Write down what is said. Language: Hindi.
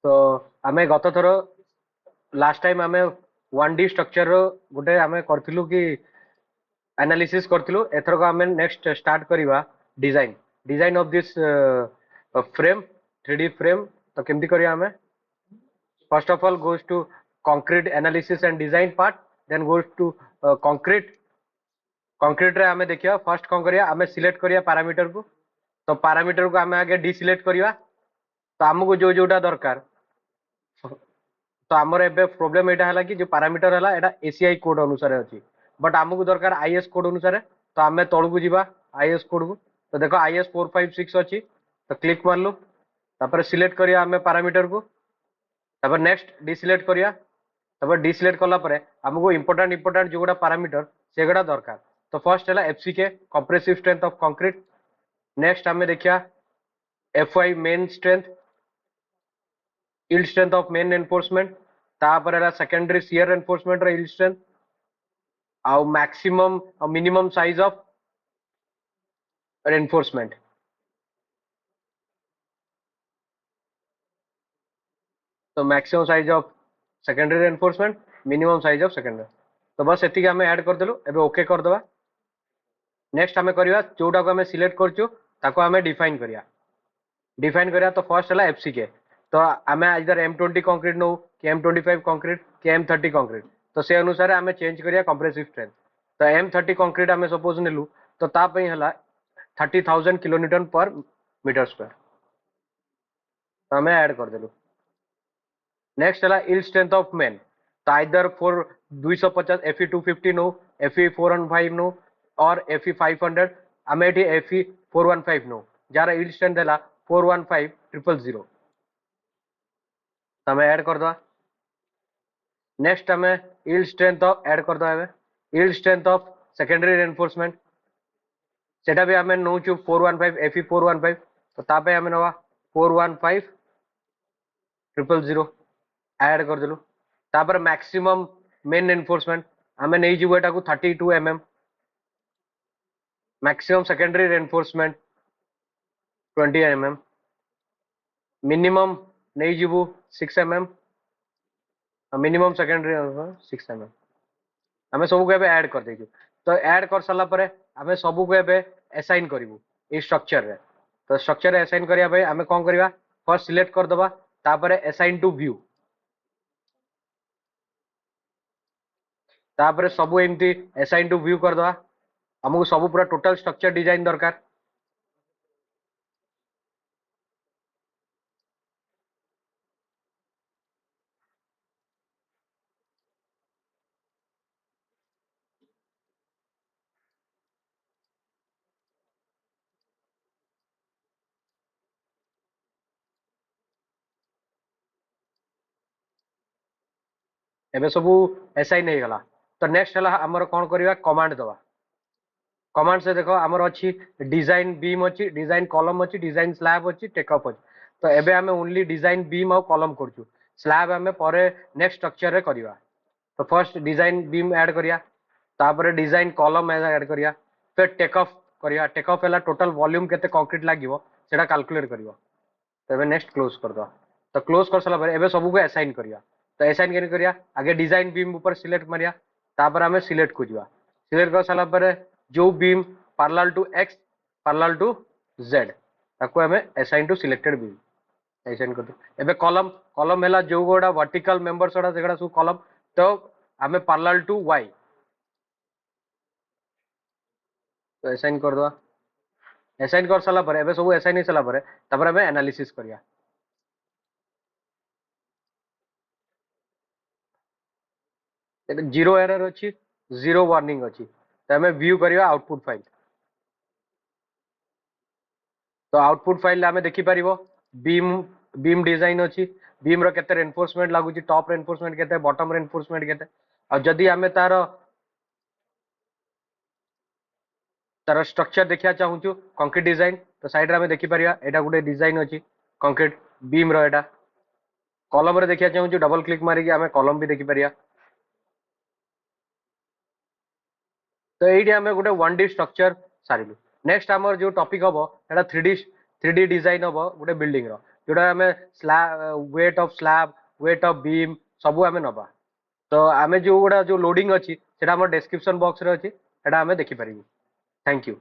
तो आमे गत थर लास्ट टाइम आमे 1D स्ट्रक्चर रो गुटे आमे करथिलु कि एनालिसिस करथिलु एथर को आमे नेक्स्ट स्टार्ट करिवा design design of this frame 3D frame तो केमती करिया आमे first of all goes to concrete analysis and design part then goes to concrete रे आमे देखिया फर्स्ट कोन करिया आमे सिलेक्ट करिया पैरामीटर को तो पैरामीटर को आमे आगे डिसिलेक्ट करिया तो हमको जो जोटा दरकार तो हमर एबे प्रॉब्लम एटा हला कि जो पैरामीटर हला एटा एसीआई कोड अनुसार अछि बट हमको दरकार आईएस कोड अनुसार तो आमे तळ को जीवा आईएस कोड को तो देखो आईएस 456 अछि तो क्लिक मारलु तापर सिलेक्ट करिया आमे पैरामीटर को तापर नेक्स्ट डिसिलेक्ट करिया तापर डिसिलेक्ट करला परे हमको इंपोर्टेंट जोगुडा पैरामीटर सेगुडा दरकार तो फर्स्ट हला FCK compressive strength of concrete next हमें देखिया FY main strength yield strength of main reinforcement तापर हला सेकेंडरी शियर reinforcement रो yield strength आउ मैक्सिमम और मिनिमम साइज ऑफ reinforcement तो maximum size of secondary reinforcement minimum size of secondary तो बस एति हमें ऐड कर देलु एबे ओके कर दबा नेक्स्ट हमें करिया जोटा को हमें सिलेक्ट करछु ताको हमें डिफाइन करिया तो फर्स्ट हला एफसीके तो आमे आइदर M20 कंक्रीट नो कि M25 कंक्रीट कि M30 कंक्रीट तो से अनुसार आमे चेंज करिया कंप्रेसिव स्ट्रेंथ तो M30 कंक्रीट आमे सपोज नेलु तो ता पई हला 30,000 किलोन्यूटन पर मीटर स्क्वायर तो हमें ऐड कर देलु नेक्स्ट हला yield स्ट्रेंथ ऑफ मेन तो आइदर फॉर 250 FE 250 नो FE 415 नो और FE 500 आमे एठी FE 415 नो जारा yield स्ट्रेंथ हला 415000 हमें ऐड कर दो नेक्स्ट हमें yield स्ट्रेंथ ऑफ ऐड कर दो yield strength of secondary reinforcement सेटा भी हमें नो चु 415 FE 415 तो तापे हमें नवा 415000 ऐड कर देलु तापर मैक्सिमम मेन रेनफोर्समेंट हमें नहीं जीवो एटा को 32 mm maximum secondary reinforcement 20 mm minimum नहीं जीवो 6 mm मिनिमम सेकेंडरी 6 mm हमें सब को एबे ऐड कर देजु तो ऐड कर सला परे हमें सब को एबे असाइन करिवु ई स्ट्रक्चर रे तो स्ट्रक्चर रे असाइन करिया भाई हमें कोन करिवा फर्स्ट सिलेक्ट कर दबा तापरे असाइन टू व्यू तापरे सब एमती असाइन टू व्यू कर दबा हमको सब पूरा टोटल स्ट्रक्चर डिजाइन दरकार एबे सब असाइन हे गला तो नेक्स्ट हला हमर कोन करिवा कमांड दबा कमांड से देखो हमर अछि डिजाइन बीम अछि डिजाइन कॉलम अछि डिजाइन स्लैब अछि टेकअप अछि तो एबे हमें ओनली डिजाइन बीम और कॉलम करछु स्लैब हमें परे नेक्स्ट स्ट्रक्चर रे करिवा तो फर्स्ट डिजाइन बीम ऐड करिया तापर डिजाइन कॉलम ऐड करिया फिर टेकअप हला टोटल वॉल्यूम केते कंक्रीट लागिवो सेटा कैलकुलेट करिवो तो एबे नेक्स्ट क्लोज कर दो तो क्लोज कर सला पर एबे सब को असाइन करिया तो असाइन केन करिया आगे डिजाइन बीम ऊपर सिलेक्ट मारिया तापर हमें सिलेक्ट को जीवा सिलेक्ट कर सला पर जो beam parallel to x parallel to z ताको हमें assign to selected beam assign कर दो एबे कॉलम हला जो गोडा वर्टिकल मेंबर्स ओडा सेगडा सु कॉलम तो हमें पैरेलल टू y तो असाइन कर दो असाइन कर सला पर एबे सब असाइन सला पर तापर हमें एनालिसिस करिया जीरो एरर अच्छी जीरो वार्निंग अच्छी तो हमें व्यू करिया आउटपुट फाइल तो आउटपुट फाइल हमें देखि परिबो बीम बीम डिजाइन अच्छी बीम रो केते रेनफोर्समेंट लागु छी टॉप रेनफोर्समेंट केते बॉटम रेनफोर्समेंट केते और जदी हमें तार स्ट्रक्चर देखिया चाहू छु कंक्रीट डिजाइन तो साइड रे हमें देखि परिया एटा गुटे डिजाइन अच्छी कंक्रीट बीम रो एटा कॉलम रे देखिया चाहू छु डबल क्लिक मारी कि हमें कॉलम भी देखि परिया तो ये आम गोटे 1D स्ट्रक्चर सारू नेक्स्ट आम जो टॉपिक हम एटा 3D डिजाइन हम गोटे बिल्डिंग जोटा आम weight of slab weight of beam सबू आम नवा तो आम जो गुड़ा जो लोडिंग अच्छी से डिस्क्रिप्शन बॉक्स रे अच्छी सेटा आम देखिपर थैंक यू।